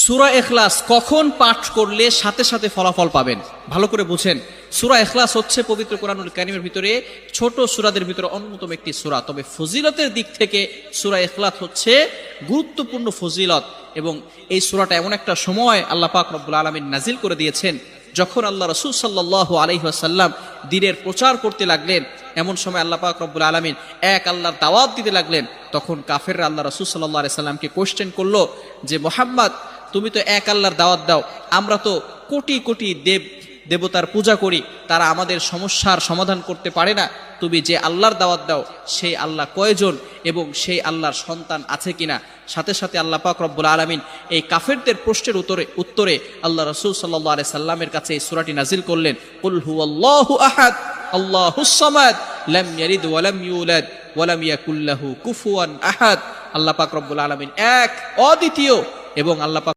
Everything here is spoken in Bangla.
সূরা ইখলাস কখন পাঠ করলে সাথে সাথে ফলাফল পাবেন, ভালো করে বুঝেন। সূরা ইখলাস হচ্ছে পবিত্র কোরআনুল কারীমের ভিতরে ছোট সূরাদের ভিতরে অন্যতম একটি সূরা। তবে ফজিলতের দিক থেকে সূরা ইখলাস হচ্ছে গুরুত্বপূর্ণ ফজিলত, এবং এই সূরাটা এমন একটা সময় আল্লাহ পাক রব্বুল আলামিন নাজিল করে দিয়েছেন যখন আল্লাহ রাসূল সাল্লাল্লাহু আলাইহি ওয়াসাল্লাম দ্বীনের প্রচার করতে লাগলেন। এমন সময় আল্লাহ পাক রব্বুল আলামিন এক আল্লাহর দাওয়াত দিতে লাগলেন। তখন কাফেররা আল্লাহ রাসূল সাল্লাল্লাহু আলাইহি সাল্লামকে কোশ্চেন করলো যে, মুহাম্মদ, তুমি তো এক আল্লাহর দাওয়াত দাও, আমরা তো কোটি কোটি দেবতার পূজা করি, তারা আমাদের সমস্যার সমাধান করতে পারে না। তুমি যে আল্লাহর দাওয়াত দাও সেই আল্লাহ কয়জন এবং সেই আল্লাহর সন্তান আছে কিনা? সাথে সাথে আল্লাহ পাক রব্বুল আলামিন এই কাফেরদের প্রশ্নের উত্তরে আল্লাহ রাসূল সাল্লাল্লাহু আলাইহি সাল্লামের কাছে এই সূরাটি নাজিল করলেন, কুল হুয়াল্লাহু আহাদ আল্লাহুস সামাদ লাম ইয়ালিদ ওয়া লাম ইউলাদ ওয়া লাম ইয়াকুল লাহু কুফুয়ান আহাদ। আল্লাহ পাক রব্বুল আলামিন এক, অদ্বিতীয়, এবং আল্লাহ পাক